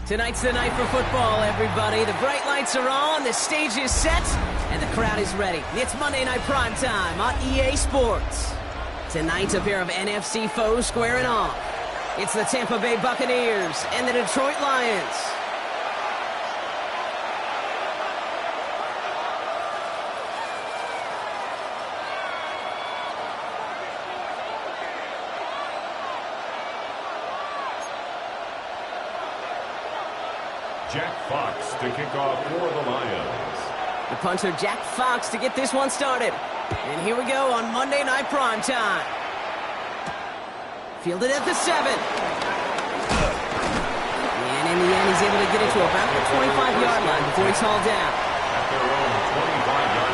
Tonight's the night for football, everybody. The bright lights are on, the stage is set, and the crowd is ready. It's Monday Night Prime Time on EA Sports. Tonight, a pair of NFC foes squaring off. It's the Tampa Bay Buccaneers and the Detroit Lions. Jack Fox to kick off for the Lions. The punter, Jack Fox, to get this one started. And here we go on Monday Night Prime Time. Fielded at the 7. And in the end, he's able to get it to about the 25-yard line before he's hauled down. At their own 25-yard line.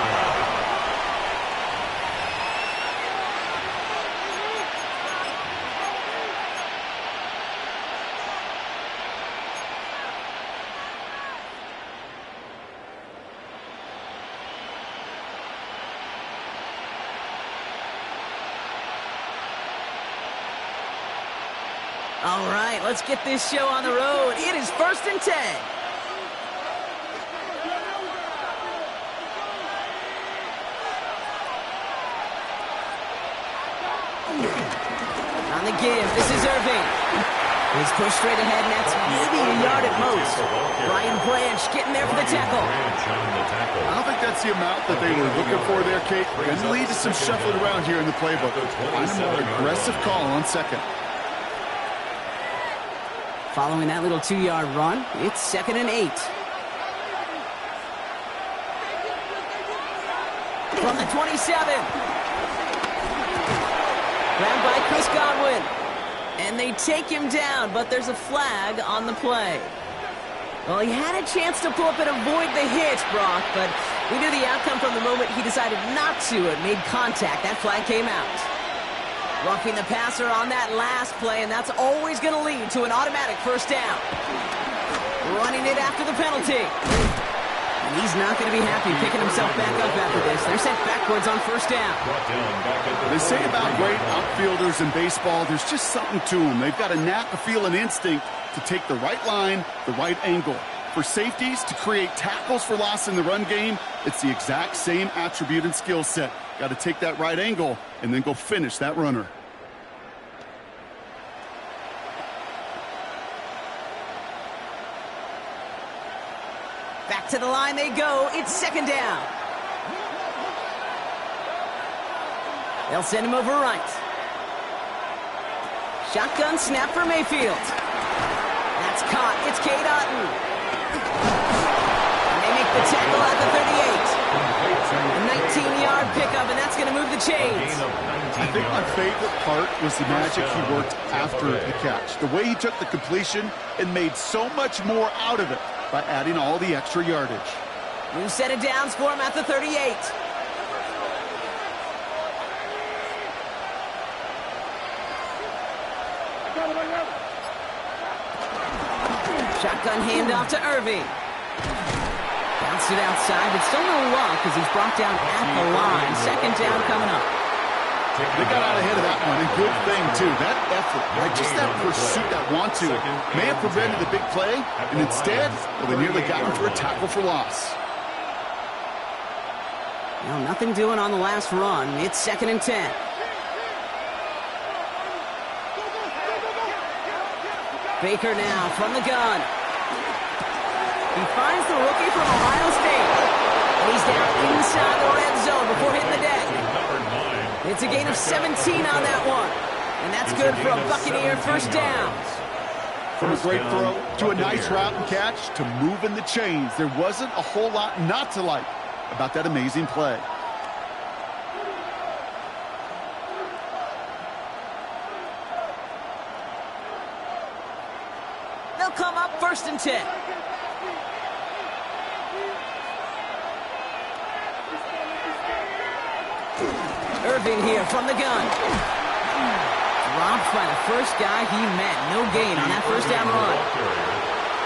All right, let's get this show on the road. It is 1st and 10. On the give, this is Irving. He's pushed straight ahead, and that's maybe a yard at most. Brian Branch getting there for the tackle. I don't think that's the amount that they were looking for there, Kate. Going to lead to some shuffling around here in the playbook. I'm a more aggressive call on second. Following that little 2-yard run, it's 2nd and 8. From the 27. Grabbed by Chris Godwin. And they take him down, but there's a flag on the play. Well, he had a chance to pull up and avoid the hit, Brock, but we knew the outcome from the moment he decided not to. It made contact. That flag came out. Roughing the passer on that last play, and that's always going to lead to an automatic first down. Running it after the penalty. And he's not going to be happy picking himself back up after this. They're sent backwards on first down. They say about great outfielders in baseball, there's just something to them. They've got a knack, a feel, an instinct to take the right line, the right angle. For safeties, to create tackles for loss in the run game, it's the exact same attribute and skill set. Got to take that right angle and then go finish that runner. Back to the line they go. It's 2nd down. They'll send him over right. Shotgun snap for Mayfield. That's caught. It's Cade Otton. And they make the tackle at the 38. A 19-yard pickup, and that's going to move the chains. I think my favorite part was the magic he worked after the catch. The way he took the completion and made so much more out of it by adding all the extra yardage. New set of downs for him at the 38. Shotgun handoff to Irving. Bounced it outside, but still no luck as he's brought down at the line. 2nd down coming up. They got out ahead of that one, and good thing, too. That effort, right? Just that pursuit, that want-to, may have prevented the big play, and instead, well, they nearly got him for a tackle for loss. Well, nothing doing on the last run. It's 2nd and 10. Baker now from the gun. He finds the rookie from Ohio State. And he's down inside the red zone before hitting the deck. It's a gain of 17 on that one. And that's good for a Buccaneer first down. From a great throw to a nice route and catch to moving the chains. There wasn't a whole lot not to like about that amazing play. They'll come up 1st and 10. Irving here from the gun. Dropped by the first guy he met. No gain on that first down run.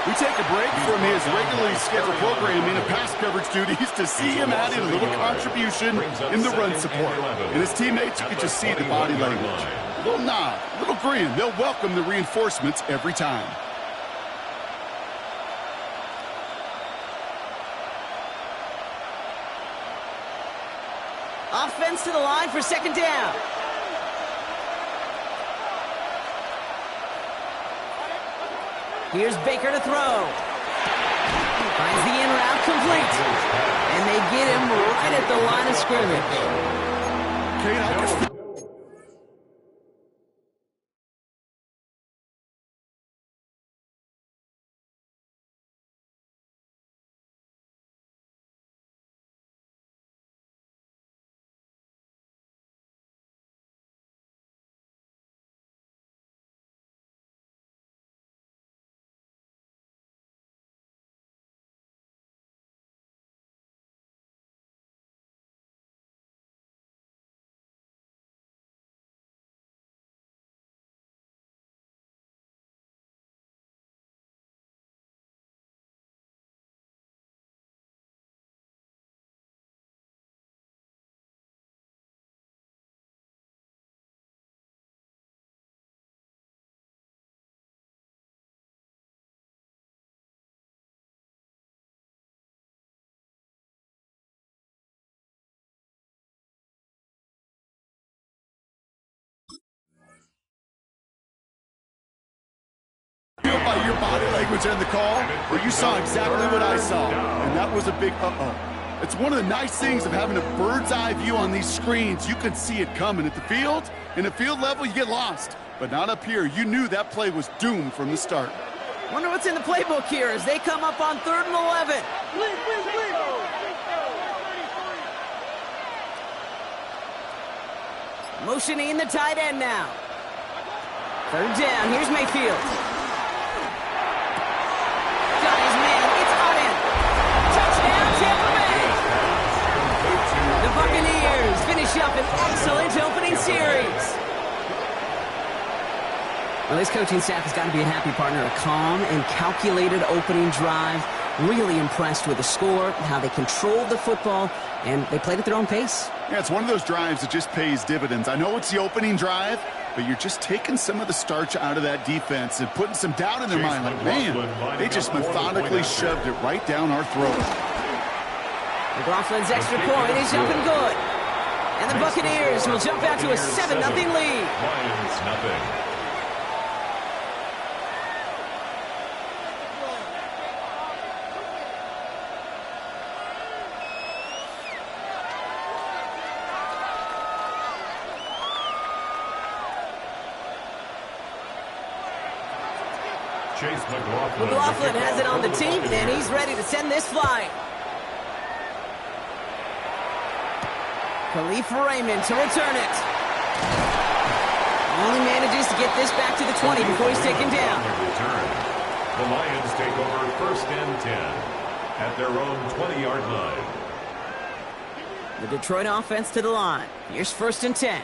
We take a break from his regularly scheduled programming and pass coverage duties to see him add in a little contribution in the run support. And his teammates, you can just see the body language. A little nod, a little grin. They'll welcome the reinforcements every time. Offense to the line for second down. Here's Baker to throw. Finds the in route complete. And they get him right at the line of scrimmage. Kate, I just... By your body language and the call, well, you saw exactly what I saw, and that was a big uh-oh. It's one of the nice things of having a bird's eye view on these screens. You can see it coming at the field. In the field level, you get lost, but not up here. You knew that play was doomed from the start. Wonder what's in the playbook here as they come up on 3rd and 11. Motioning the tight end now. 3rd down, here's Mayfield. Got his man, it's on in. Touchdown, Tampa Bay. The Buccaneers finish up an excellent opening series. Well, this coaching staff has got to be a happy partner. A calm and calculated opening drive. Really impressed with the score, how they controlled the football, and they played at their own pace. Yeah, it's one of those drives that just pays dividends. I know it's the opening drive, but you're just taking some of the starch out of that defense and putting some doubt in their mind. Like, man, they just methodically shoved it right down our throat. McLaughlin's extra point is up and good. And the Buccaneers will jump out to a 7-0 lead. Lions nothing. Chase McLaughlin has it on the team, and he's ready to send this flying. Khalif Raymond to return it. Only manages to get this back to the 20 before he's taken down. The Lions take over 1st and 10 at their own 20-yard line. The Detroit offense to the line. Here's 1st and 10.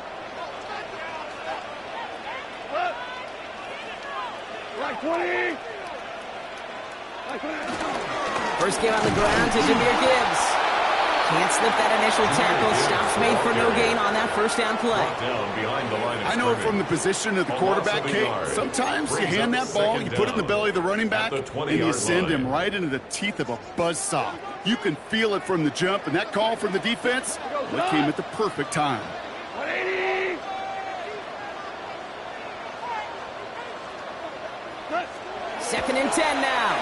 First game on the ground to Jahmyr Gibbs. Can't slip that initial tackle. Stops made for no gain on that first down play. I know from the position of the quarterback, Kate, sometimes you hand that ball, you put it in the belly of the running back, and you send him right into the teeth of a buzzsaw. You can feel it from the jump, and that call from the defense, that came at the perfect time. Second and 10 now.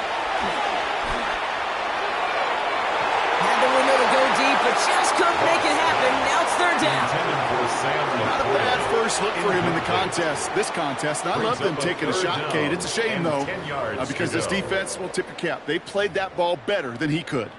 Had the window to go deep, but just couldn't make it happen. Now it's 3rd down. Not a bad first look for him in the contest. This contest, and I love them taking a shot, Kate. It's a shame, though, because this defense will tip your cap. They played that ball better than he could.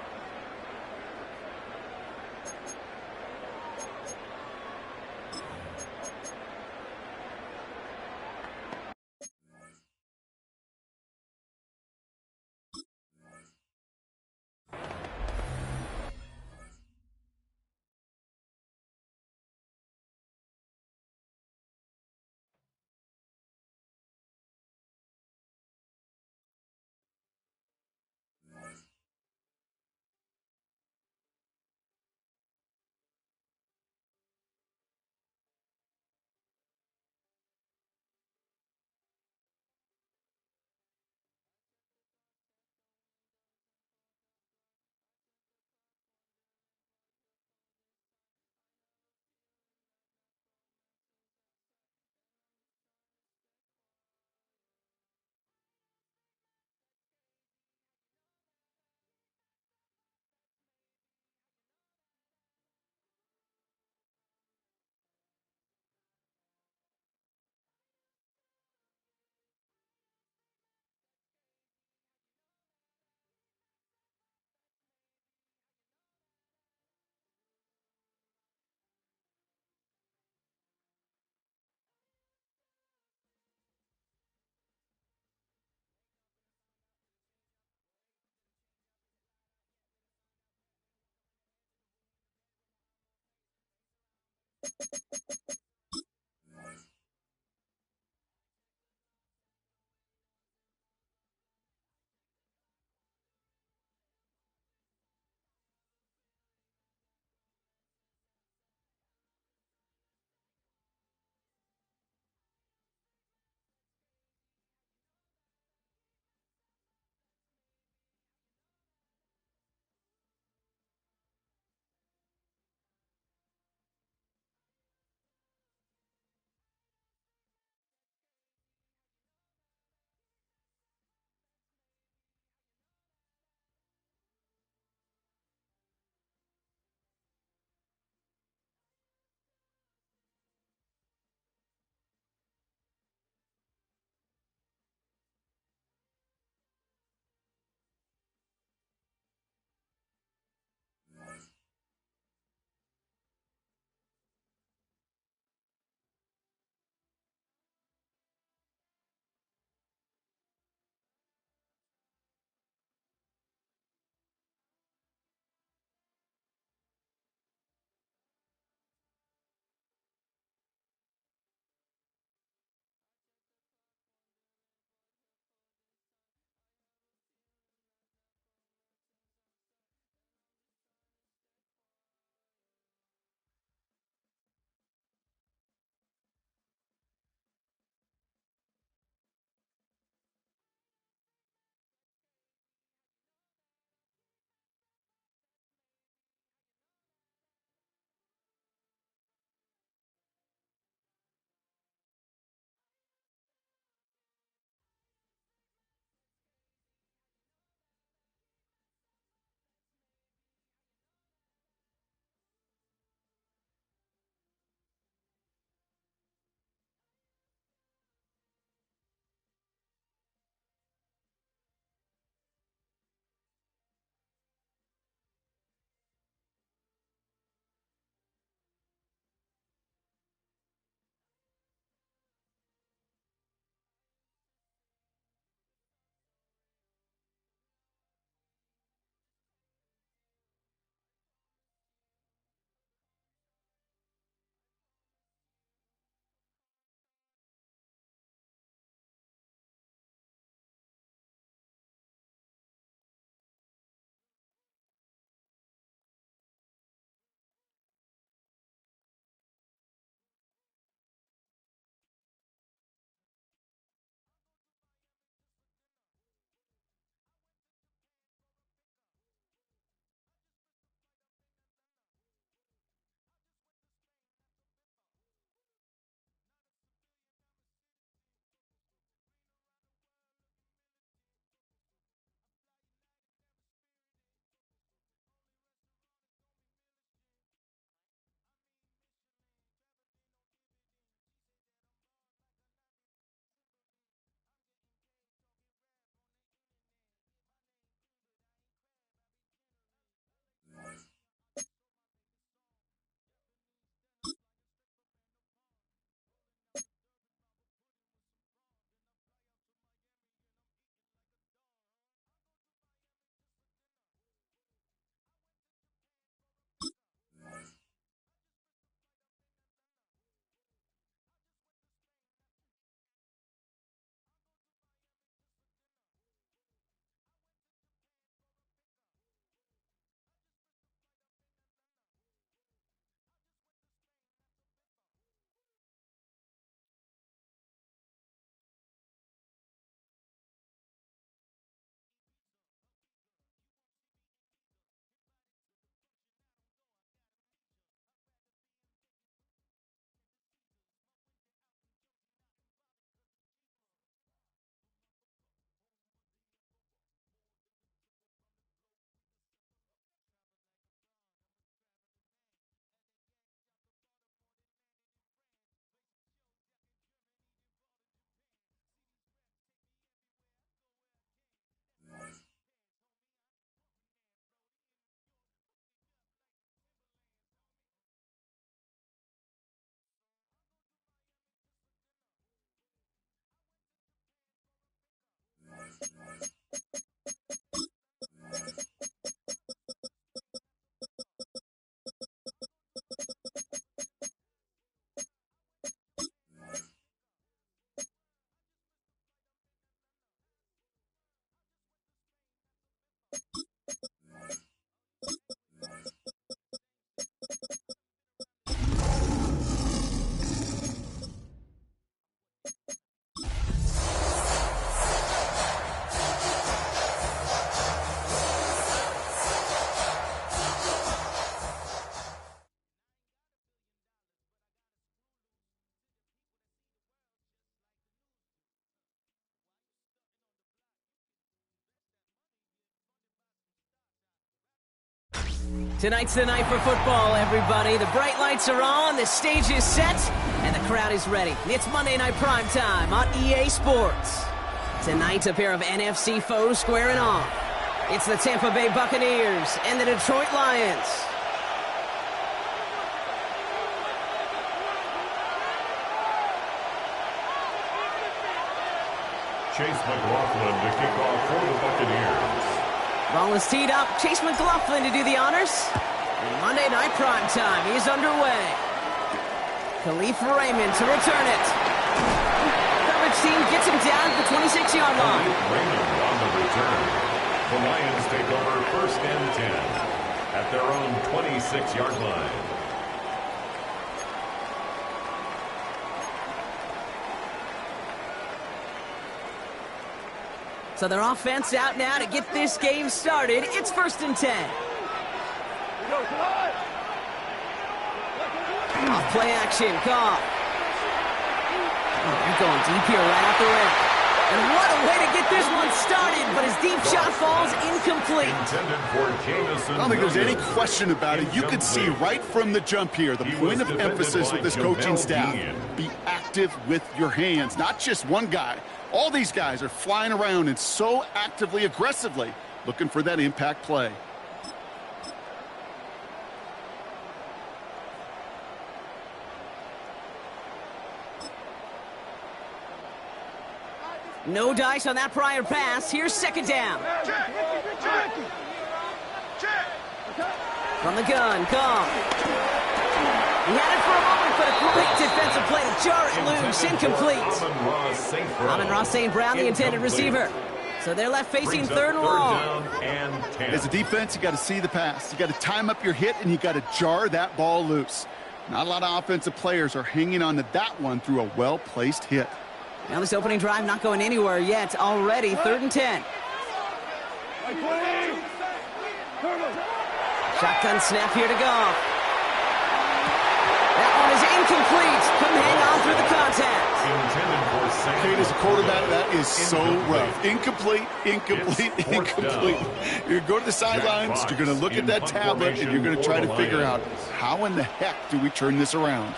Tonight's the night for football, everybody. The bright lights are on, the stage is set, and the crowd is ready. It's Monday Night Primetime on EA Sports. Tonight, a pair of NFC foes squaring off. It's the Tampa Bay Buccaneers and the Detroit Lions. Chase McLaughlin to kick off for the Buccaneers. Ball is teed up. Chase McLaughlin to do the honors. And Monday Night Primetime is underway. Khalif Raymond to return it. Coverage team gets him down at the 26-yard line. Khalif Raymond on the return. The Lions take over 1st and 10 at their own 26-yard line. So their offense out now to get this game started. It's 1st and 10. Off play action, Goff. Oh, they're going deep here right off the rim. And what a way to get this one started, but his deep shot falls incomplete. Intended for Jamison. I don't think there's any question about it. You could see right from the jump here, the point of emphasis with this coaching staff. Be active with your hands, not just one guy. All these guys are flying around and so actively, aggressively looking for that impact play. No dice on that prior pass. Here's 2nd down. From the gun, Goff. He had it for a moment, but a great defensive play to jar it loose. Incomplete. Amon-Ra St. Brown, the intended receiver. So they're left facing 3rd and long. As a defense, you got to see the pass. You got to time up your hit, and you got to jar that ball loose. Not a lot of offensive players are hanging on to that one through a well-placed hit. Now this opening drive not going anywhere yet. Already 3rd and 10. Shotgun snap here to go. That one is incomplete. Couldn't hang on through the contact. Kate, as a quarterback, that is so rough. Incomplete, incomplete, incomplete. You're going to go to the sidelines, you're going to look at that tablet, and you're going to try to figure out how in the heck do we turn this around.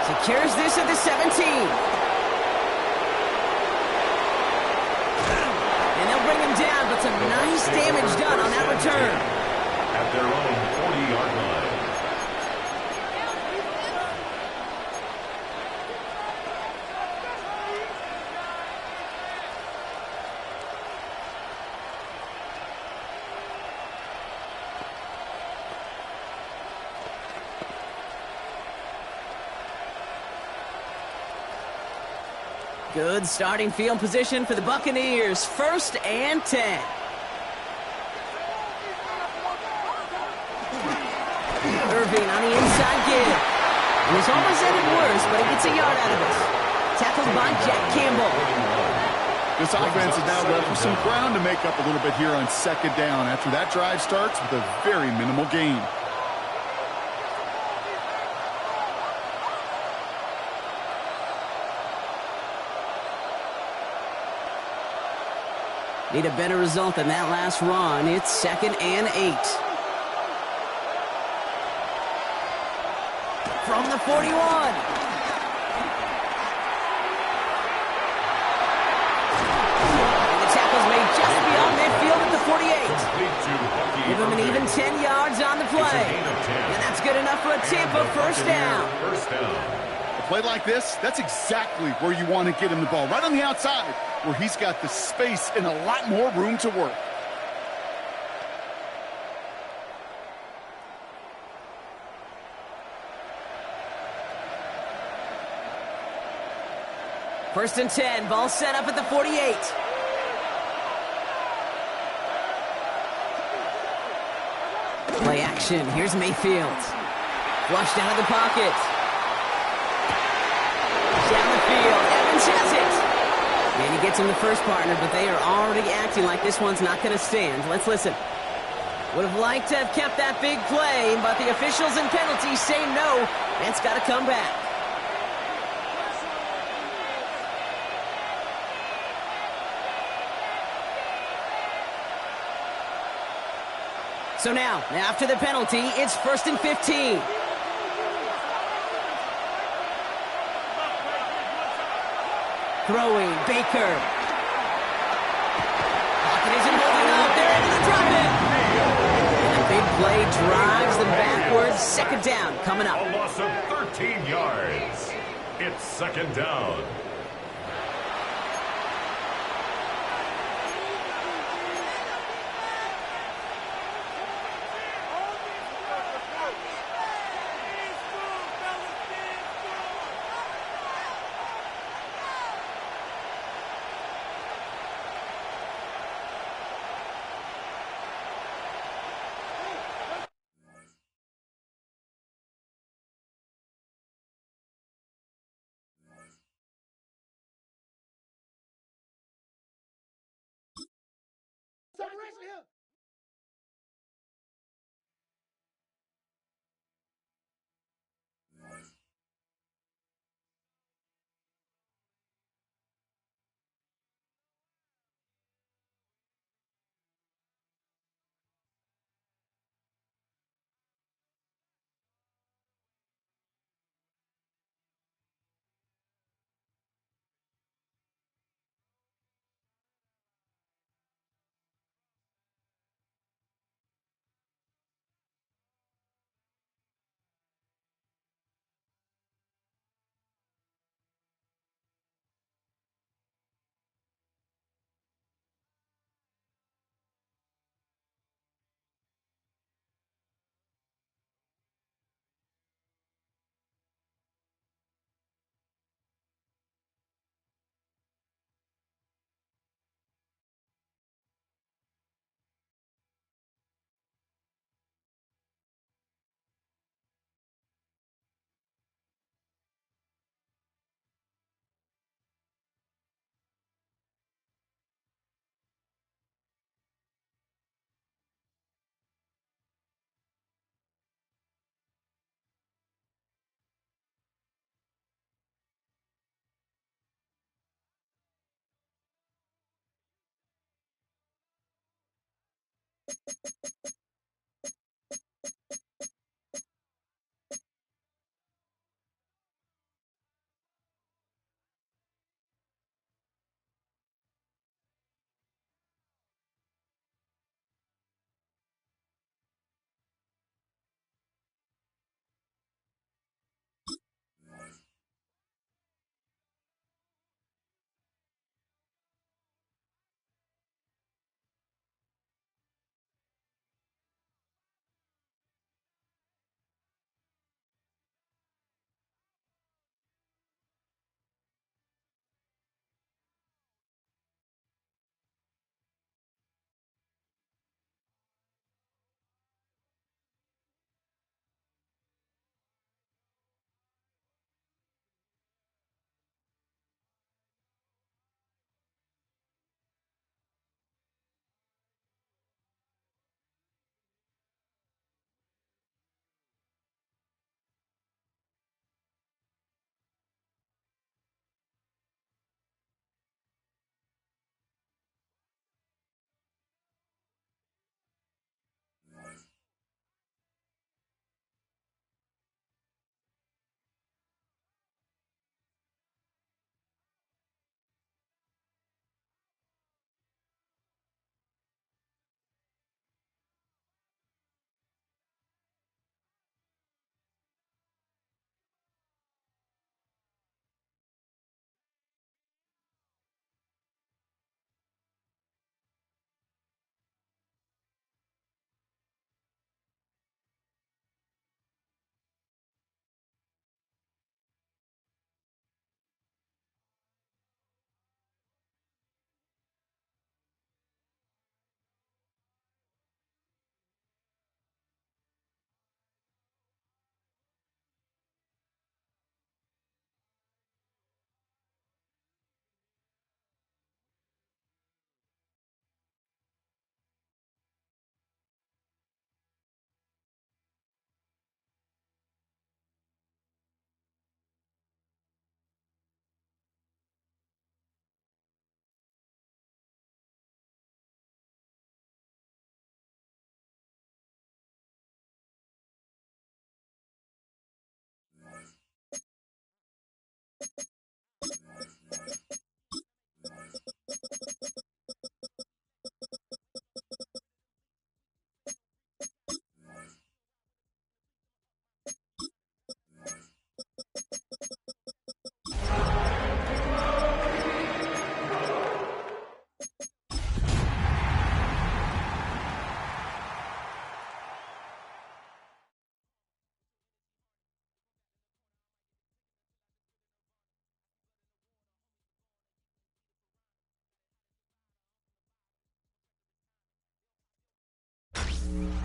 Secures this at the 17. Bring him down, but some nice damage done on that return. At their own 40-yard line. Good starting field position for the Buccaneers. 1st and 10. Irving on the inside give. It was almost ended worse, but he gets a yard out of it. Tackled by Jack Campbell. This offense is now left with some ground to make up a little bit here on 2nd down after that drive starts with a very minimal gain. Need a better result than that last run. It's 2nd and 8. From the 41. And the tackle's made just beyond midfield at the 48. Give him an even 10 yards on the play. And that's good enough for a Tampa 1st down. A play like this, that's exactly where you want to get him the ball. Right on the outside, where he's got the space and a lot more room to work. First and 10, ball set up at the 48. Play action, here's Mayfield. Flushed out of the pocket. Down the field, Evans has it. And he gets him the first partner, but they are already acting like this one's not going to stand. Let's listen. Would have liked to have kept that big play, but the officials and penalties say no, and it's got to come back. So now, after the penalty, it's first and 15. Throwing, Baker. Pocket isn't holding up. They're able to drop it. And the big play drives them backwards. Second down coming up. A loss of 13 yards. It's second down.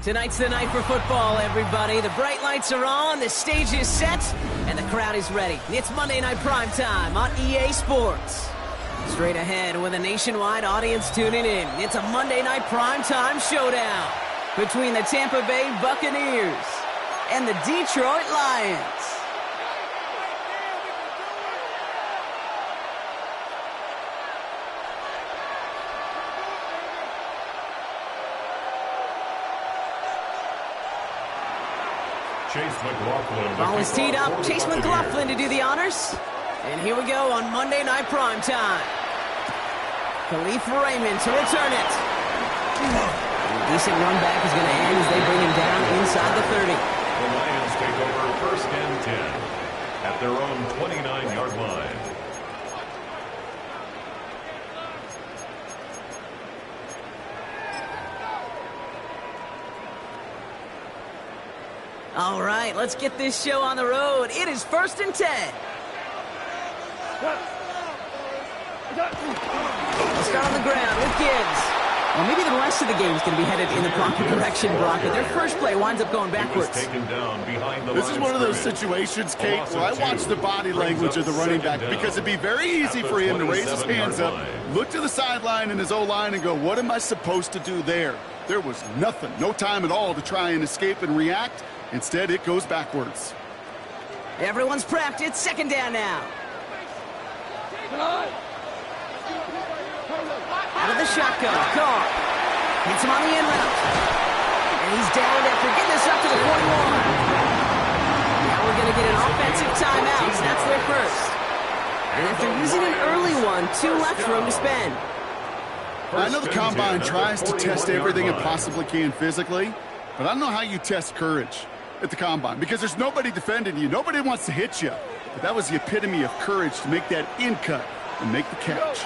Tonight's the night for football, everybody. The bright lights are on, the stage is set, and the crowd is ready. It's Monday Night Primetime on EA Sports. Straight ahead with a nationwide audience tuning in, it's a Monday Night Primetime showdown between the Tampa Bay Buccaneers and the Detroit Lions. Chase McLaughlin. Ball is teed up. Chase McLaughlin to do the honors. And here we go on Monday Night Primetime. Khalif Raymond to return it. A decent run back is going to end as they bring him down inside the 30. The Lions take over 1st and 10 at their own 29-yard line. All right, let's get this show on the road. It is 1st and 10. Let's start on the ground with Gibbs. Well, maybe the rest of the game is going to be headed in the proper direction, Brock, but their first play winds up going backwards. Taken down behind the This is one of those situations, Kate, where I watch the body language of the running back because it'd be very easy for him to raise his hands up, look to the sideline in his O-line and go, what am I supposed to do there? There was nothing, no time at all to try and escape and react. Instead, it goes backwards. Everyone's prepped. It's 2nd down now. Out of the shotgun. Carr hits him on the end route. And he's down after getting this up to the 41. Now we're going to get an offensive timeout. That's their first. And after using an early one, 2 left for him to spend. I know the Combine tries to test everything it possibly can physically, but I don't know how you test courage at the Combine because there's nobody defending you. Nobody wants to hit you. But that was the epitome of courage to make that in cut and make the catch.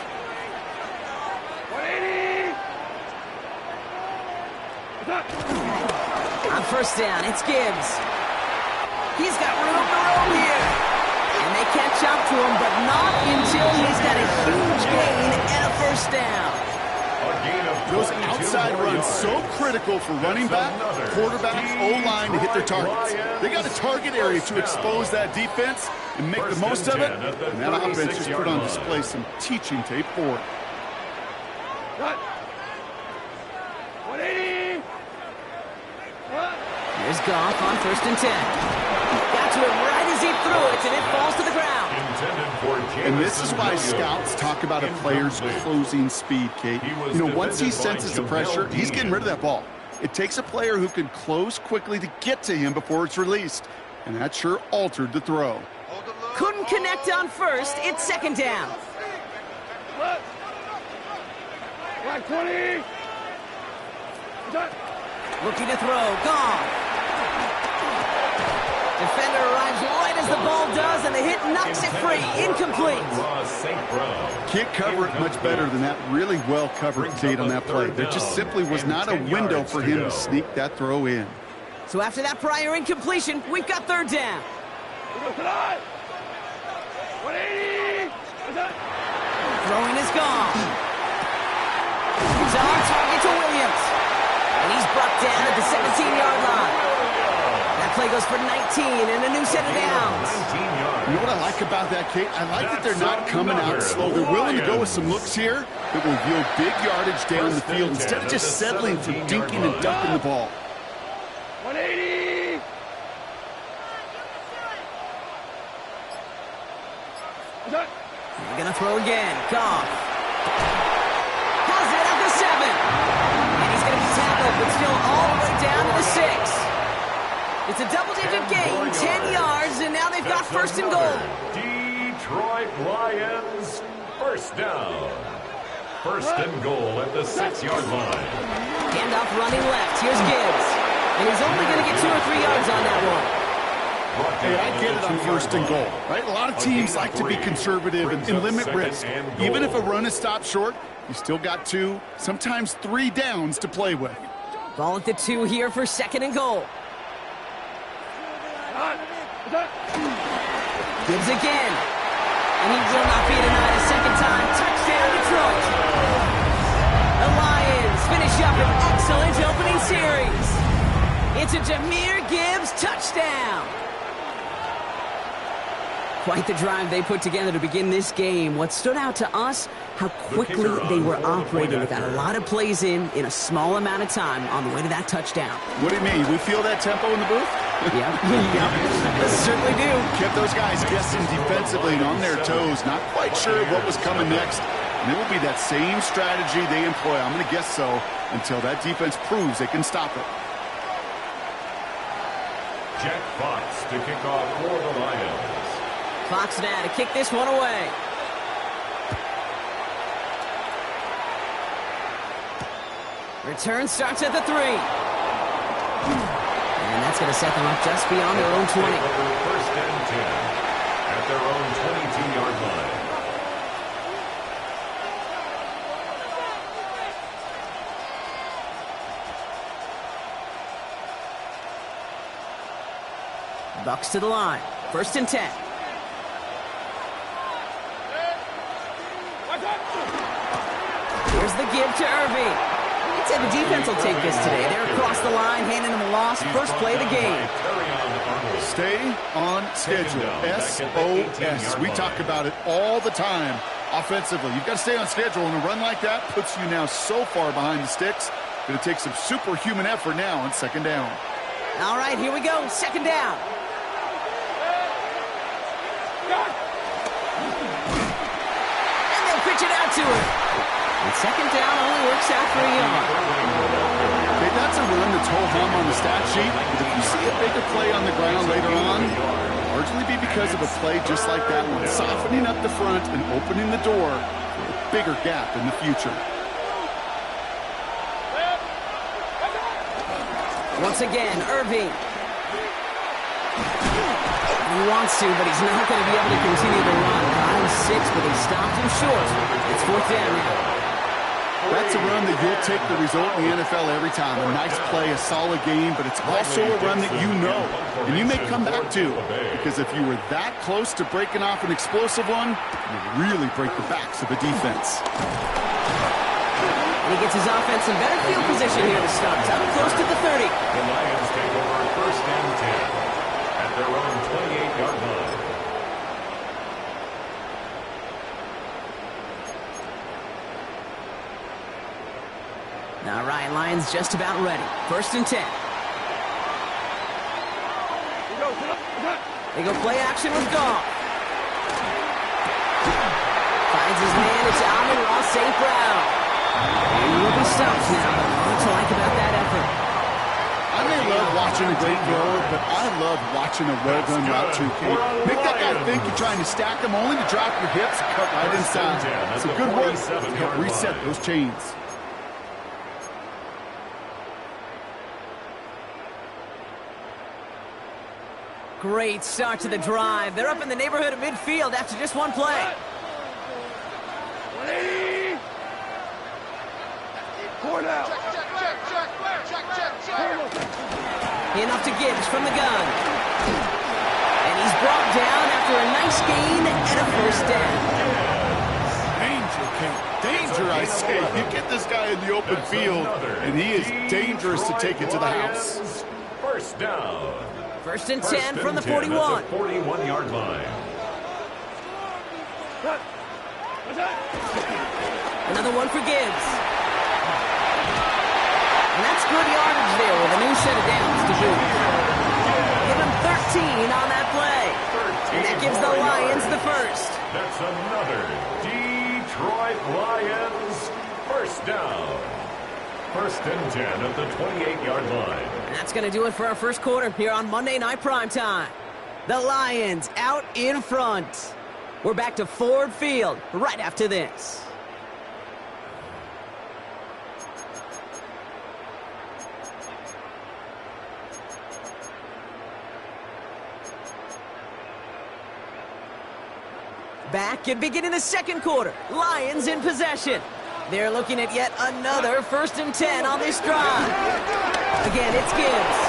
On 1st down, it's Gibbs. He's got room to roam here. And they catch up to him, but not until he's got a huge gain and a 1st down. Those outside runs so critical for running back, quarterbacks, O-line to hit their targets. They got a target area to expose that defense and make the most of it. And that offense just put on display some teaching tape for it. Here's Goff on 1st and 10. Got to it right as he threw it, and it falls to the ground. And this is why scouts talk about a player's closing speed, Kate. You know, once he senses the pressure, he's getting rid of that ball. It takes a player who can close quickly to get to him before it's released. And that sure altered the throw. Couldn't connect on 1st. It's 2nd down. Looking to throw. Gone. Defender arrives right as the ball does, and the hit knocks it free. Incomplete. Can't cover it much better than that. Really well covered, Kate, on that play. There just simply was not a window for him to sneak that throw in. So after that prior incompletion, we've got 3rd down. Throwing is gone. He's on target to Williams. And he's brought down at the 17-yard line. That play goes for 19 and a new set of downs. You know what I like about that, Kate? I like that they're not coming out slow. They're willing to go with some looks here that will yield big yardage down the field instead of just settling for dinking and dunking the ball. 180. They're going to throw again. Goff has it at the 7. And he's going to be tackled, but still all the way down to the 6. It's a double-digit gain, 10 yards, and now they've got 1st and goal. Detroit Lions, 1st down. 1st and goal at the 6-yard line. Handoff running left. Here's Gibbs. And he's only going to get 2 or 3 yards on that one. Hey, I get it on 1st and goal, right? A lot of teams like to be conservative and limit risk. Even if a run is stopped short, you still got 2, sometimes 3 downs to play with. Ball at the 2 here for 2nd and goal. Gibbs again. And he will not be denied a 2nd time. Touchdown, Detroit. The Lions finish up an excellent opening series. Quite the drive they put together to begin this game. What stood out to us, how quickly they were operating. They got a lot of plays in a small amount of time on the way to that touchdown. What do you mean? We feel that tempo in the booth? Yep, certainly do. Kept those guys guessing defensively and on their toes, not quite sure what was coming next. And it will be that same strategy they employ, I'm going to guess so, until that defense proves they can stop it. Jack Fox to kick off for the Lions. Fox now to kick this one away. Return starts at the 3. And that's going to set them up just beyond their own 20. First and 10 at their own 22-yard line. Bucks to the line. First and 10. Here's the give to Irving. I'd say the defense will take this today. They're across the line, handing them a loss. First play of the game. Stay on schedule. SOS. We talk about it all the time offensively. You've got to stay on schedule, and a run like that puts you now so far behind the sticks that it takes some superhuman effort now on second down. All right, here we go. Second down. And they'll pitch it out to her. And second down only works out for a yard. Okay, that's a run that's ho-hum on the stat sheet. But if you see a bigger play on the ground later on, it'll largely be because of a play just like that one, softening up the front and opening the door for a bigger gap in the future. Once again, Irving. He wants to, but he's not going to be able to continue the run. 9-6, but they stopped him short. It's fourth down now. That's a run that you'll take the result in the NFL every time. A nice play, a solid game, but it's also a run that you know, and you may come back to, because if you were that close to breaking off an explosive one, you really break the backs of the defense. And he gets his offense in better field position here to start. Up close to the 30. The Lions take over first and 10 at their own 28-yard line. All right, Lions just about ready. First and 10. They go play action with Goff. Finds his man. It's Amon-Ra St. Brown. He will be stopped now. What to like about that effort? I may love watching a great thrower, but I love watching a well-done route too, Kate. Make that guy think you're trying to stack him only to drop your hips and cut right inside. It's a good work to help reset those chains. Great start to the drive. They're up in the neighborhood of midfield after just one play. Enough to Gibbs from the gun. And he's brought down after a nice gain and a first down. Danger, Kate. Danger, I say. You get this guy in the open field, and he is dangerous to take it to the house. First down. First and 10 from the 41. 41-yard line. Another one for Gibbs. And that's good yardage there with a new set of downs to boot. Give him 13 on that play. And that gives the Lions the first. That's another Detroit Lions first down. First and 10 at the 28-yard line. And that's going to do it for our first quarter here on Monday Night Primetime. The Lions out in front. We're back to Ford Field right after this. Back and beginning the second quarter. Lions in possession. They're looking at yet another first and 10 on this drive. Again, it's Gibbs.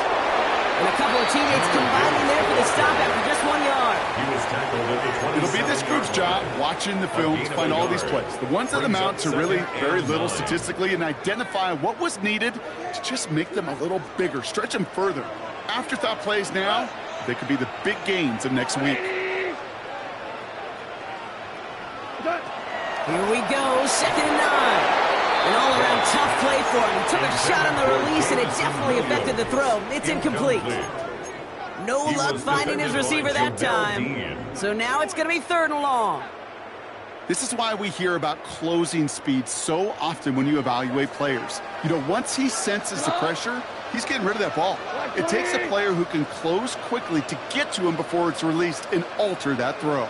And a couple of teammates combining there for the stop after just 1 yard. He was tackled at the 27. It'll be this group's job watching the film to find all these plays. The ones that amount to really very little statistically and identify what was needed to just make them a little bigger, stretch them further. Afterthought plays now, they could be the big gains of next week. Here we go, 2nd and 9. An all-around tough play for him. He took a shot on the release, and it definitely affected the throw. It's incomplete. No luck finding his receiver that time. So now it's going to be 3rd and long. This is why we hear about closing speed so often when you evaluate players. You know, once he senses the pressure, he's getting rid of that ball. It takes a player who can close quickly to get to him before it's released and alter that throw.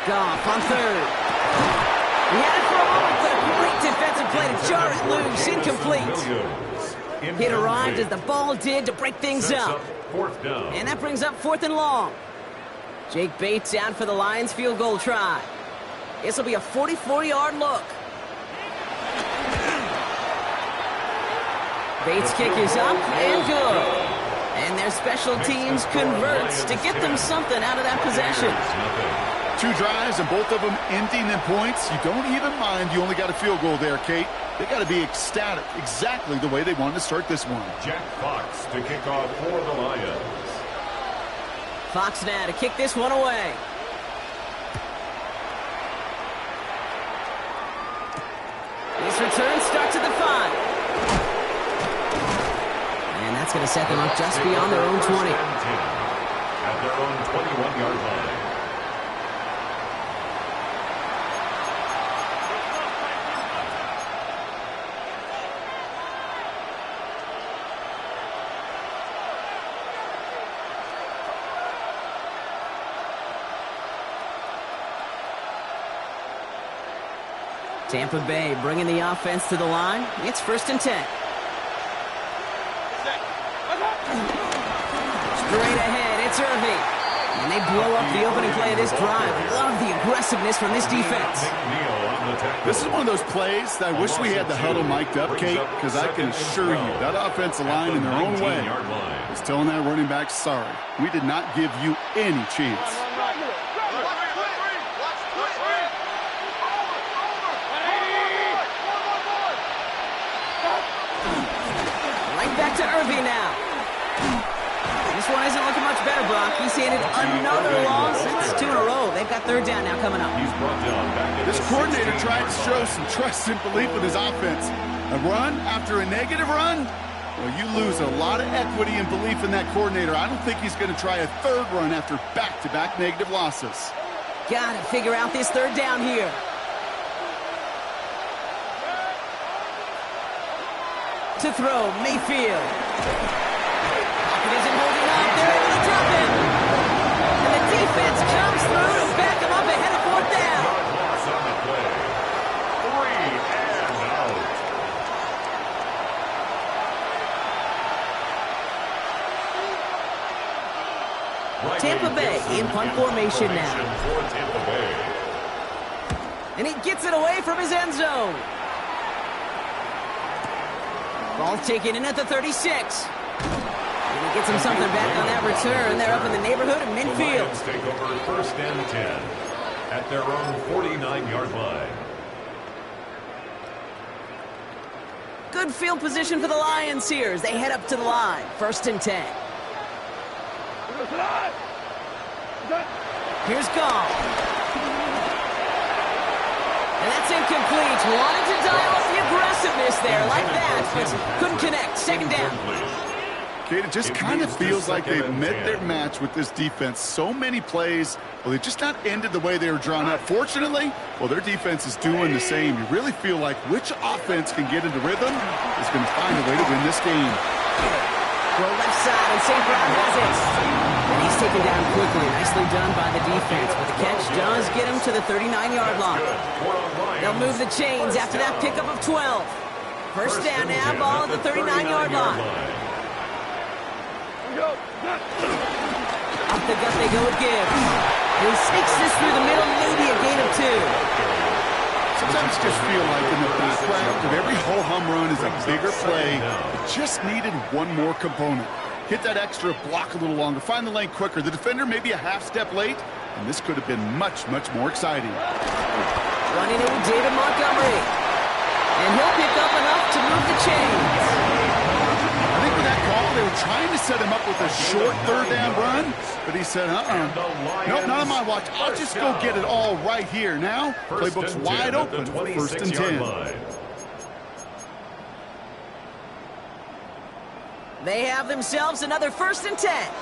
Goff on 3rd. He had it for a moment, but a great defensive play to jar it loose. Incomplete. It arrived as the ball did to break things up. 4th down. And that brings up 4th and long. Jake Bates out for the Lions field goal try. This will be a 44-yard look. Bates' kick is up and good. And their special teams converts to get them something out of that possession. 2 drives and both of them ending in points. You don't even mind you only got a field goal there, Kate. They got to be ecstatic, exactly the way they wanted to start this one. Jack Fox to kick off for the Lions. Fox now to kick this one away. This return starts at the 5. And that's going to set them up just beyond their own 20. At their own 21-yard line. Tampa Bay bringing the offense to the line. It's 1st and 10. Straight ahead, it's Irving. And they blow up the opening play of this drive. Love the aggressiveness from this defense. This is one of those plays that I wish we had the huddle mic'd up, Kate, because I can assure you that offensive line in their own way is telling that running back, sorry, we did not give you any chance. Back to Irving now. This one isn't looking much better, Brock. He's handed another loss. It's 2 in a row. They've got 3rd down now coming up. This coordinator tried to show some trust and belief in his offense. A run after a negative run? Well, you lose a lot of equity and belief in that coordinator. I don't think he's going to try a 3rd run after back-to-back negative losses. Got to figure out this 3rd down here. To throw, Mayfield. Pocket isn't holding up. They're able to drop him. And the defense comes through to back him up ahead of 4th down. Loss on the play. 3 and out. Tampa Bay in punt formation now. For Tampa Bay. And he gets it away from his end zone. Ball taken in at the 36. And he gets him something back on that return. They're up in the neighborhood of midfield. The Lions take over 1st and 10 at their own 49-yard line. Good field position for the Lions here as they head up to the line. 1st and 10. Here's Goff. And that's incomplete. Wanted to dial up the aggressiveness there like that, but couldn't connect. 2nd down. Kate, it just kind of feels like they've met their match with this defense. So many plays, well, they've just not ended the way they were drawn up. Fortunately, well, their defense is doing the same. You really feel like which offense can get into rhythm is going to find a way to win this game. Go left side, and St. Brown has it. And he's taken down quickly. Nicely done by the defense, but the catch does get him to the 39-yard line. They'll move the chains after that pickup of 12. 1st down now, ball at the 39-yard line. Up the gut they go with Gibbs. He sneaks this through the middle, maybe a gain of 2. Sometimes just feel like in the background of every ho-hum run is a bigger play. It just needed one more component. Hit that extra block a little longer. Find the lane quicker. The defender may be a half step late, and this could have been much, much more exciting. Running it with David Montgomery. And he'll pick up enough to move the chains. I think with that call, know, they were trying to set him up with a short third down run, but he said, nope, not on my watch. I'll just go get it all right here. Now, playbook's wide open for 1st and 10. They have themselves another 1st and 10.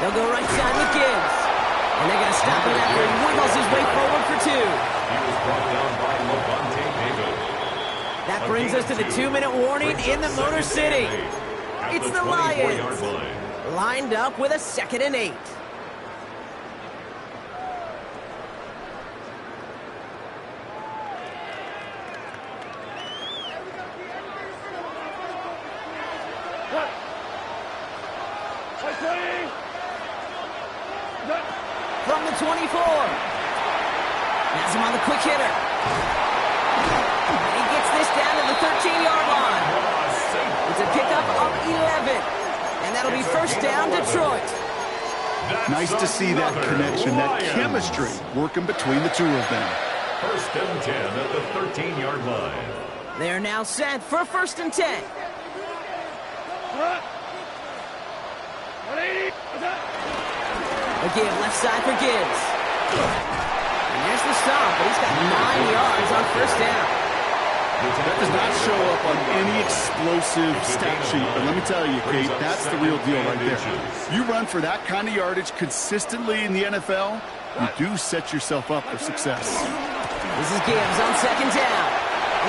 They'll go right side with Gibbs. And they're going to stop him after he wiggles his way forward for 2. He was brought down by Levante David. That brings us to the 2-minute warning in the Motor City. It's the Lions, lined up with a 2nd and 8. From the 24. Has him on the quick hitter. And he gets this down to the 13-yard line. It's a pickup of 11. And that'll be 1st down, Detroit. Nice to see that connection, that chemistry working between the two of them. 1st and 10 at the 13-yard line. They're now set for 1st and 10. Again, left side for Gibbs. And there's the stop, but he's got 9 yards on 1st down. That does not show up on any explosive stat sheet, but let me tell you, Kate, that's the real deal right there. You run for that kind of yardage consistently in the NFL, you do set yourself up for success. This is Gibbs on 2nd down.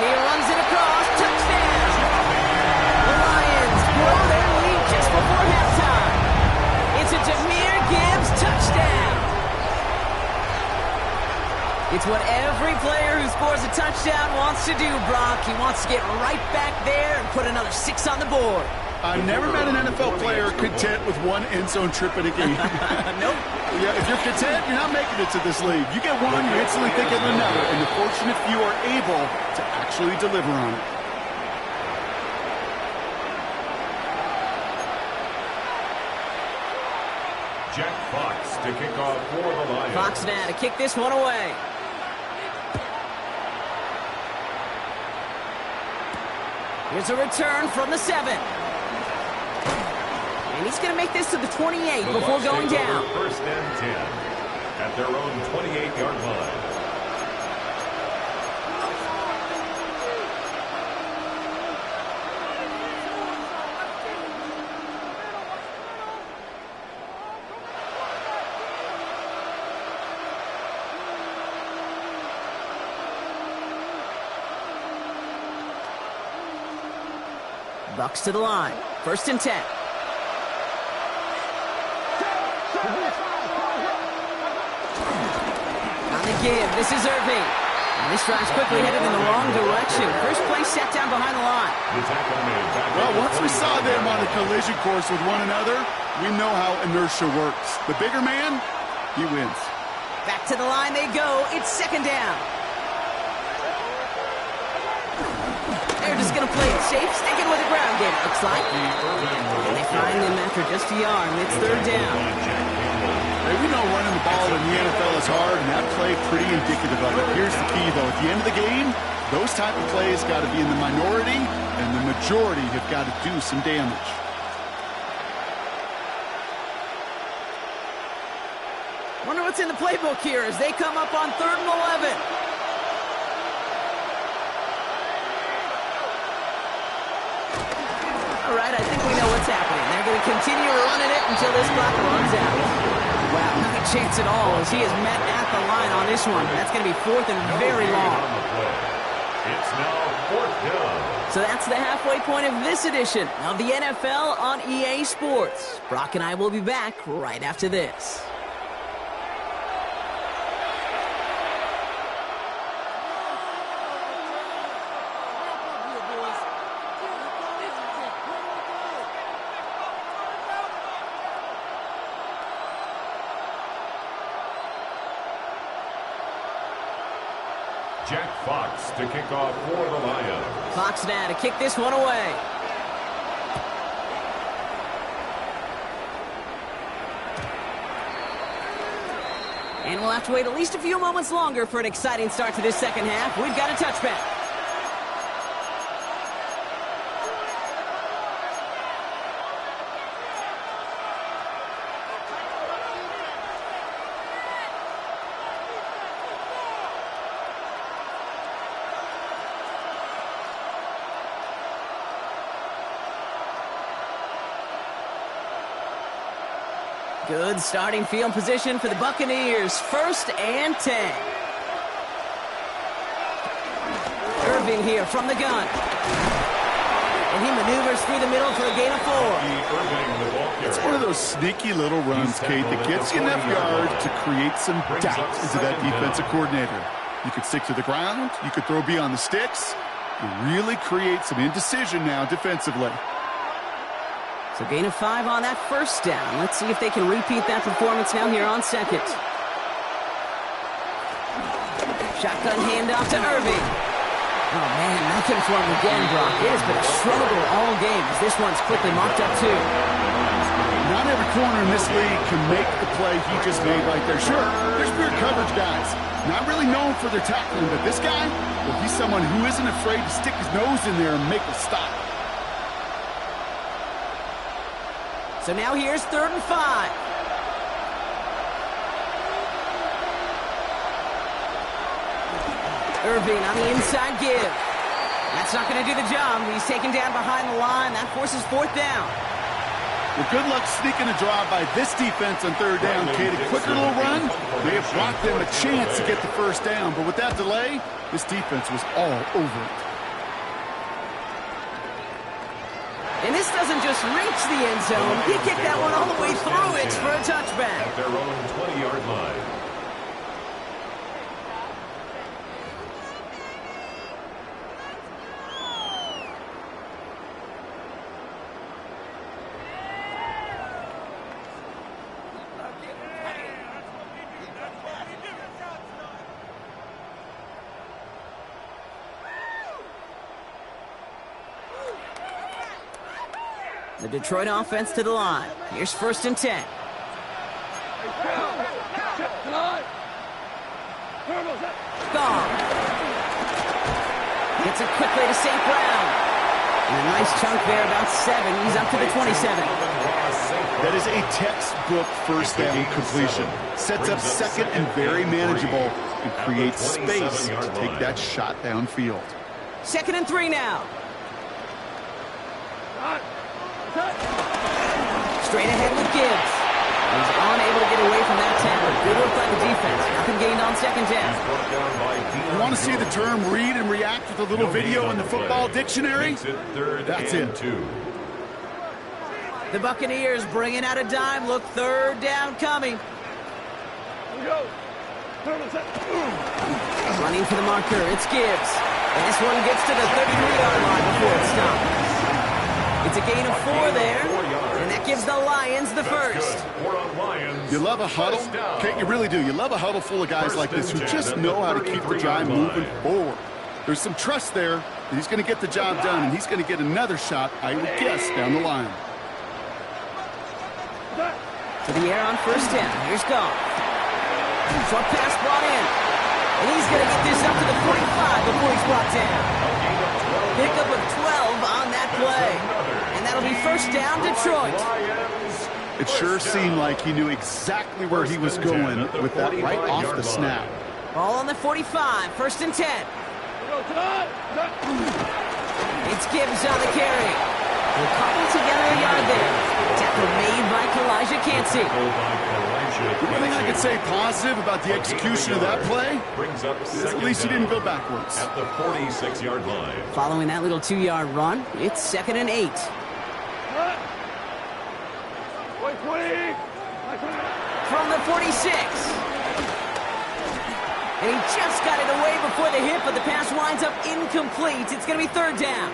And he runs it across. Touchdown! The Lions grow their lead just before halftime. It's a Jahmyr Gibbs touchdown. It's what every player who scores a touchdown wants to do, Brock. He wants to get right back there and put another 6 on the board. I've never met an NFL player content with 1 end zone trip in a game. Nope. Yeah, if you're content, you're not making it to this league. You get one, you're instantly thinking of another, and the fortunate few are able to actually deliver on it. Jack Fox to kick off for the Lions. Fox now to kick this one away. Here's a return from the 7. And he's going to make this to the 28 before going down. 1st and 10 at their own 28-yard line. Bucks to the line. 1st and 10. On the give, this is Irving. And this drive's quickly headed in the wrong direction. First play set down behind the line. Well, once we saw them on a collision course with one another, we know how inertia works. The bigger man, he wins. Back to the line they go. It's 2nd down. They're just going to play it safe, sticking with the ground game, it looks like. And they find them after just a yard, and it's 3rd down. Hey, we know running the ball in the NFL is hard, and that play pretty indicative of it. Here's the key, though. At the end of the game, those type of plays got to be in the minority, and the majority have got to do some damage. Wonder what's in the playbook here as they come up on 3rd and 11. All right, I think we know what's happening. They're going to continue running it until this clock runs out. Wow, not a chance at all as he is met at the line on this one. That's going to be 4th and very long. It's now 4th down. So that's the halfway point of this edition of the NFL on EA Sports. Brock and I will be back right after this. Jack Fox to kick off for the Lions. Fox now to kick this one away. And we'll have to wait at least a few moments longer for an exciting start to this second half. We've got a touchback. Good starting field position for the Buccaneers. 1st and 10. Irving here from the gun. And he maneuvers through the middle for a gain of 4. It's one of those sneaky little runs, Kate, that gets you enough yards to create some doubt into that defensive coordinator. You could stick to the ground. You could throw beyond the sticks. You really create some indecision now defensively. So gain of 5 on that 1st down. Let's see if they can repeat that performance now here on 2nd. Shotgun handoff to Irving. Oh, man, nothing for him again, Brock. It has been a struggle all game as this one's quickly mopped up, too. Not every corner in this league can make the play he just made right there. Sure, there's weird coverage guys. Not really known for their tackling, but this guy, well, he's someone who isn't afraid to stick his nose in there and make a stop. So now here's 3rd and 5. Irving on the inside give. That's not going to do the job. He's taken down behind the line. That forces 4th down. Well, good luck sneaking a drive by this defense on 3rd down, Kate. A quicker little run may have brought them a chance to get the 1st down. But with that delay, this defense was all over it. And this doesn't just reach the end zone. He kicked that one all the way through it for a touchback. At their own 20-yard line. The Detroit offense to the line. Here's 1st and 10. Gone. Gets it quickly to St. Brown. And a nice chunk there, about 7. He's up to the 27. That is a textbook 1st down completion. Sets up 2nd and very manageable and creates space to take that shot downfield. 2nd and 3 now. Straight ahead with Gibbs. He's unable to get away from that tackle. Good work by the defense. Nothing gained on 2nd down. You want to see the term read and react with a little video in the football dictionary? That's it. The Buccaneers bringing out a dime. Look, 3rd down coming. Running for the marker. It's Gibbs. And this one gets to the 33-yard line before it stops. It's a gain of 4 there, and that gives the Lions the 1st. You love a huddle? Kate, you really do. You love a huddle full of guys like this who just know how to keep the drive moving forward. There's some trust there that he's going to get the job done, and he's going to get another shot, I would guess, down the line. To the air on 1st down. Here's Goff. Short pass brought in. And he's going to get this up to the 45 before he's brought down. Pickup of 12 on that play. And that'll be 1st down, Detroit. It sure seemed like he knew exactly where he was going with that right off the snap. Ball on the 45, 1st and 10. It's Gibbs on the carry. We'll cobble together a yard there. Tackle made by Kalijah Cansey. The one thing I can say positive about the execution of that play is at least he didn't go backwards. At the 46-yard line. Following that little 2-yard run, it's 2nd and 8. From the 46. And he just got it away before the hit, but the pass winds up incomplete. It's going to be 3rd down.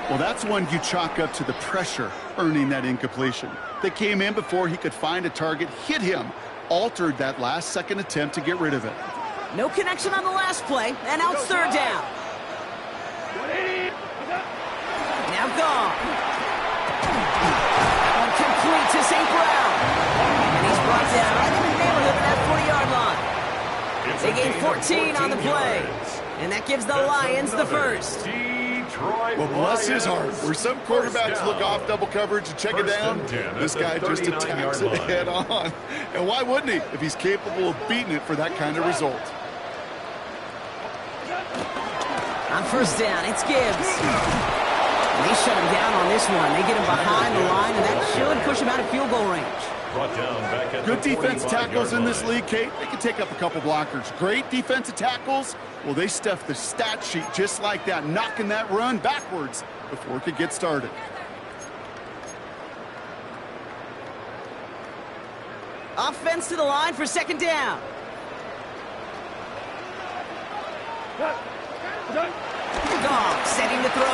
Well, that's one you chalk up to the pressure earning that incompletion. They came in before he could find a target, hit him, altered that last-second attempt to get rid of it. No connection on the last play, and now it's 3rd down. Now gone. Complete to St. Brown. And he's brought down right in the neighborhood of that 40-yard line. They gain 14 on the play. And that gives the Lions the 1st. Well, bless his heart. Where some quarterbacks look off double coverage and check it down, this guy just attacks it head on. And why wouldn't he if he's capable of beating it for that kind of result? On 1st down, it's Gibbs. And they shut him down on this one. They get him behind the line, and that should push him out of field goal range. Brought down back at Good the defense 45-yard tackles in this line. league, Kate. They can take up a couple blockers. Great defensive tackles. Well, they stuffed the stat sheet just like that, knocking that run backwards before it could get started. Offense to the line for second down. Goff setting the throw.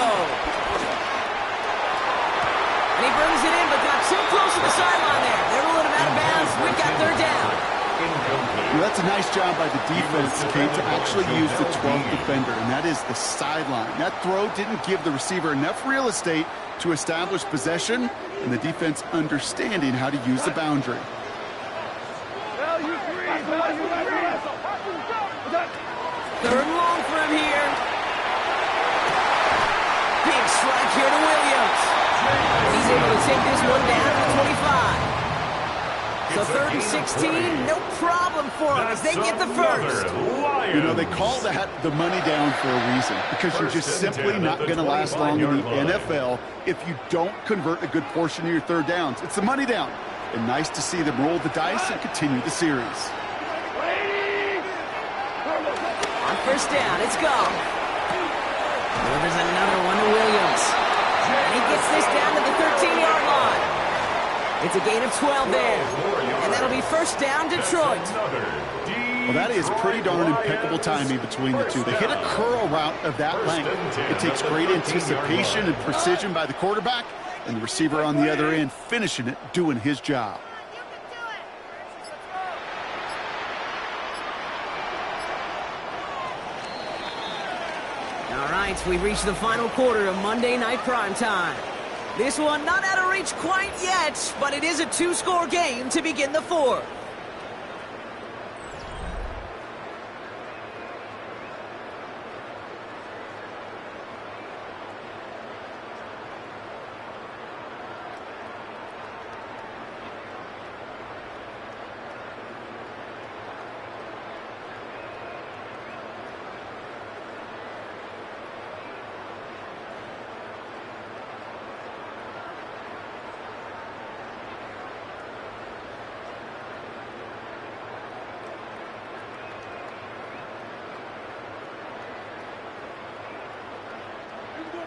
And he brings it in, but got too close to the sideline there. They're rolling him out of bounds. We've got third down. Well, that's a nice job by the defense, Kate, to actually use the 12th defender, and that is the sideline. That throw didn't give the receiver enough real estate to establish possession, and the defense understanding how to use the boundary. Third and long for him here. Big strike here to Williams. He's able to take this one down to the 25. So third and 16, no problem for them as they get the first. You know, they call that the money down for a reason, because you're just simply not going to last long in the NFL if you don't convert a good portion of your third downs. It's the money down. And nice to see them roll the dice and continue the series. On first down, it's Goff. Delivers another one to Williams. And he gets this down to the 13-yard line. It's a gain of 12 there. And that'll be first down, Detroit. Well, that is pretty darn impeccable timing between the two. They hit a curl route of that length. It takes great anticipation and precision by the quarterback, and the receiver on the other end finishing it, doing his job. All right, so we've reached the final quarter of Monday Night Primetime. This one not out of reach quite yet, but it is a two-score game to begin the fourth.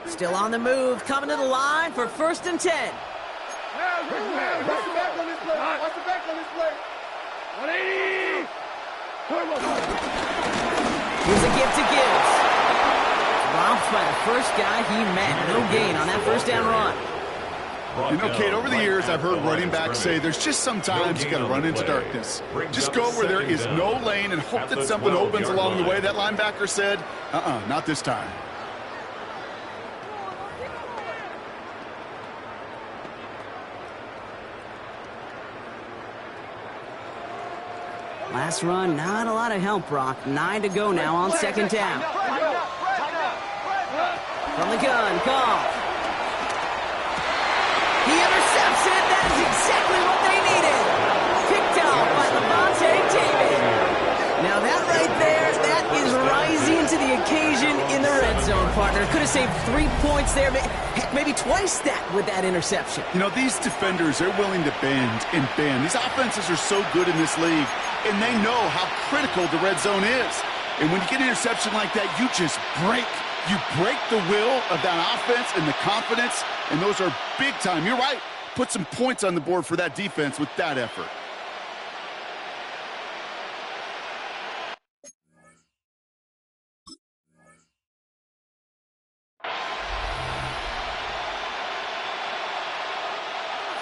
Still on the move, coming to the line for first and 10. Watch the back on this play. Watch the back on this play. 180. Here's a give to Gibbs. Robbed by the first guy he met. No gain on that first down run. You know, Kate, over the years, I've heard running backs say there's just sometimes you got to run into darkness. Just go where there is no lane and hope that something opens along the way. That linebacker said, not this time. Last run, not a lot of help, Brock. 9 to go now on second down. From the gun, Goff. He intercepts it. That is exactly what they needed. Picked off by Lavonte David. Now that right there, that is rising to the occasion in the red zone, partner. Could have saved 3 points there. Heck, maybe twice that with that interception. You know, these defenders, they're willing to bend and bend. These offenses are so good in this league, and they know how critical the red zone is. And when you get an interception like that, you just break. You break the will of that offense and the confidence, and those are big time. You're right. Put some points on the board for that defense with that effort.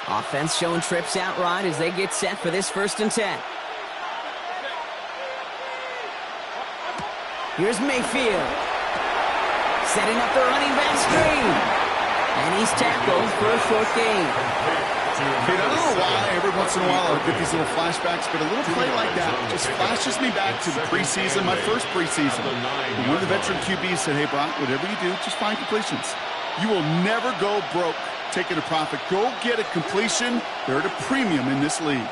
Offense showing trips out right as they get set for this first and 10. Here's Mayfield. Setting up the running back screen. And he's tackled for a short gain. Hey, I don't know why every once in a while I'll get these little flashbacks, but a little play like that just flashes me back to the preseason, my first preseason. And one of the veteran QBs said, hey, Brock, whatever you do, just find completions. You will never go broke taking a profit. Go get a completion. They're at a premium in this league.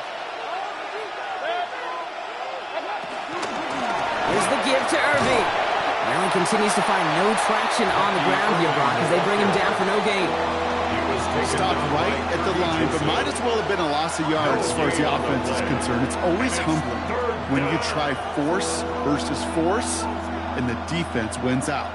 Here's the give to Irving. Allen continues to find no traction on the ground here, Brock, as they bring him down for no gain. He was Stopped right at the line, but might as well have been a loss of yards as far as the offense is concerned. It's always humbling when you try force versus force, and the defense wins out.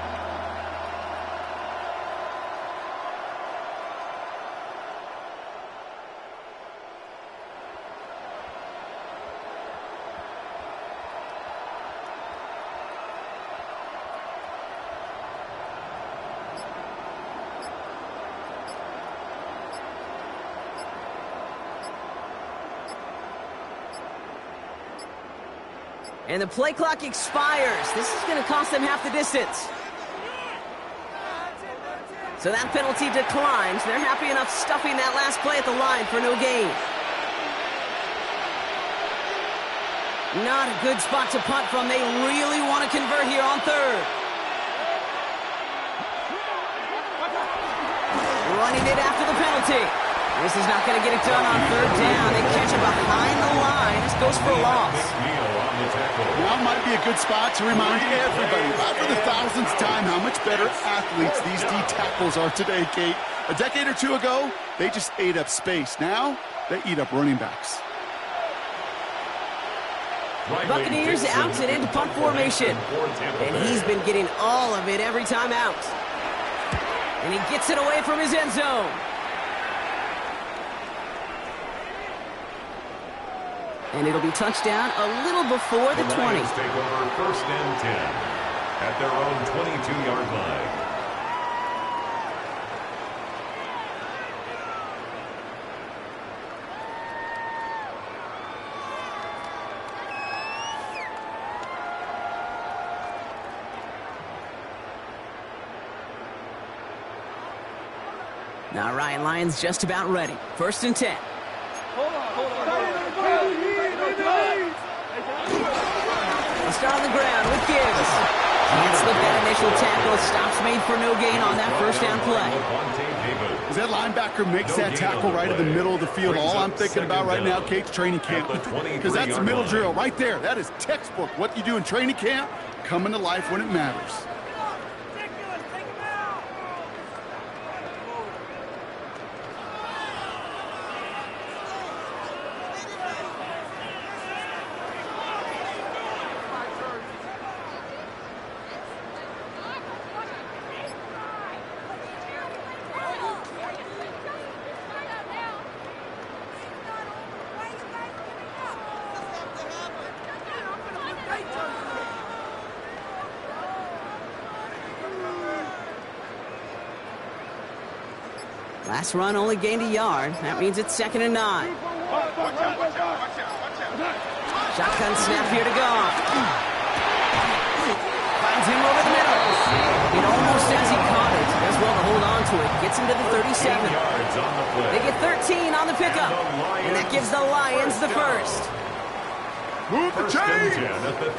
And the play clock expires. This is going to cost them half the distance. So that penalty declines. They're happy enough stuffing that last play at the line for no gain. Not a good spot to punt from. They really want to convert here on third. Running it after the penalty. This is not going to get it done on third down. They catch it behind the line. This goes for a loss. Now might be a good spot to remind everybody, about for the thousandth time, how much better athletes these D tackles are today, Kate. A decade or two ago, they just ate up space. Now, they eat up running backs. Buccaneers out and into punt formation. And he's been getting all of it every time out. And he gets it away from his end zone. And it'll be touchdown a little before the 20. The Lions take over first and 10 at their own 22-yard line. Now Ryan Lyons just about ready. First and 10. Let's start on the ground with Gibbs. Gets the bad initial tackle. Stops made for no gain on that first down play. As that linebacker makes that tackle right in the middle of the field, all I'm thinking about right now, Kate's training camp. Because that's the middle drill right there. That is textbook. What you do in training camp, coming to life when it matters. Last run only gained a yard. That means it's 2nd and 9. Shotgun snap here to Goff. Finds him over the middle. It almost says he caught it. Does well to hold on to it. Gets him to the 37. They get 13 on the pickup. And that gives the Lions the first. Move the chains!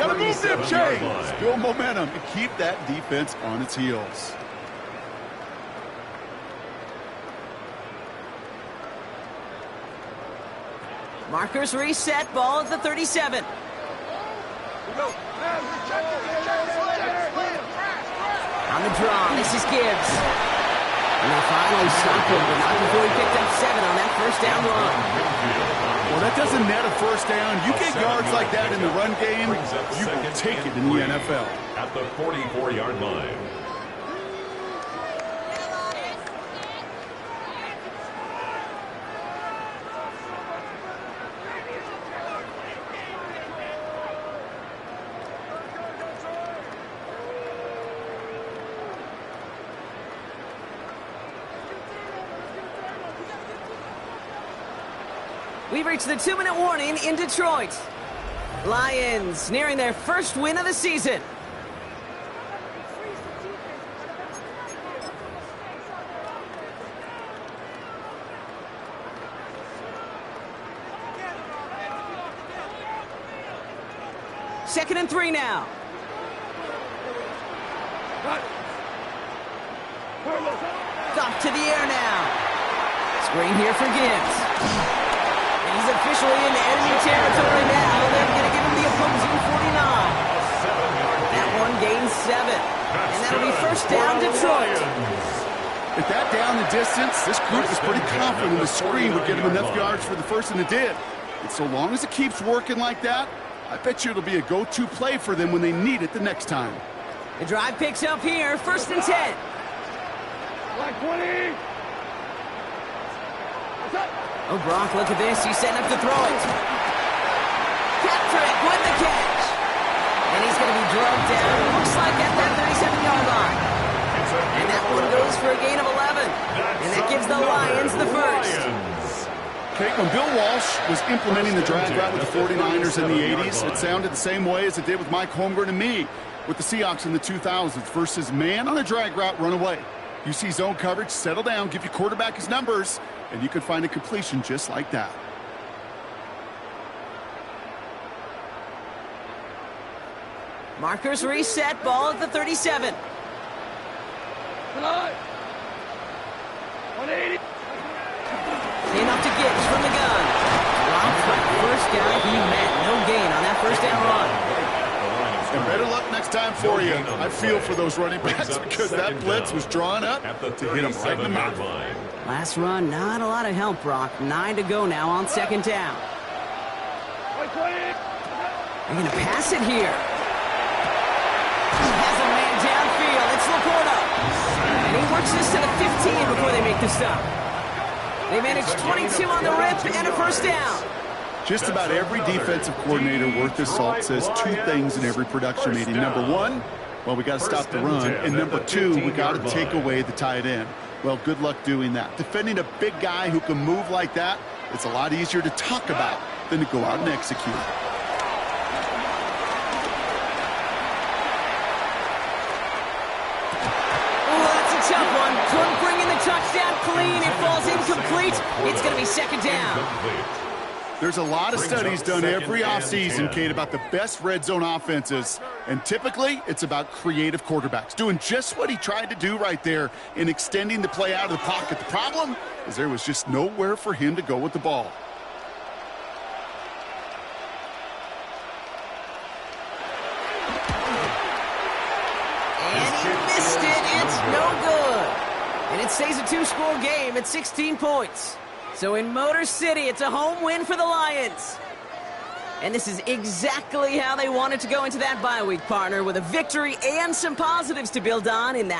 Gotta move them chains! Build momentum and keep that defense on its heels. Markers reset, ball at the 37. On the draw, this is Gibbs. And they finally stop him, but not before he picked up 7 on that first down run. Well, that doesn't net a first down. You get yards like that in the run game, you will take it in the NFL. At the 44-yard line. We've reached the 2-minute warning in Detroit. Lions nearing their first win of the season. Second and 3 now. Off to the air now. Screen here for Gibbs. He's officially in enemy territory now. They're going to give him the opposing 49. That one gains 7. And that'll be first down, Detroit. If that down the distance, this group was pretty confident the screen would get him enough yards for the first, and it did. And so long as it keeps working like that, I bet you it'll be a go-to play for them when they need it the next time. The drive picks up here, 1st and 10. Like 20. Oh, Brock, look at this. He's setting up to throw it. Patrick with the catch. And he's going to be drugged down, looks like at that 37-yard line. And that one goes for a gain of 11. And that gives the Lions the first. Kate, when Bill Walsh was implementing the drag route with the 49ers in the 80s, it sounded the same way as it did with Mike Holmgren and me with the Seahawks in the 2000s versus man on a drag route, run away. You see zone coverage, settle down, give your quarterback his numbers, and you could find a completion just like that. Markers reset, ball at the 37. 180. Enough to Gibbs from the gun. Rob for the first guy he met. No gain on that first down run. And better luck next time for you. I feel for those running backs because that blitz was drawn up to hit him right in the mouth. Last run, not a lot of help, Brock. 9 to go now on 2nd down. They're going to pass it here. He has a man downfield. It's Laporta. And he works this to the 15 before they make the stop. They managed 22 on the rip and a first down. Just about every defensive coordinator worth his salt says two things in every production meeting. Number one, well, we got to stop the run. And number two, we got to take away the tight end. Well, good luck doing that. Defending a big guy who can move like that, it's a lot easier to talk about than to go out and execute. Tough one. Couldn't bring in the touchdown clean. It falls incomplete. It's going to be 2nd down. There's a lot of studies done every offseason, Kate, about the best red zone offenses. And typically, it's about creative quarterbacks doing just what he tried to do right there in extending the play out of the pocket. The problem is there was just nowhere for him to go with the ball. And he missed it. It's no good. And it stays a 2-score game at 16 points. So in Motor City, it's a home win for the Lions. And this is exactly how they wanted to go into that bye week, partner, with a victory and some positives to build on in that.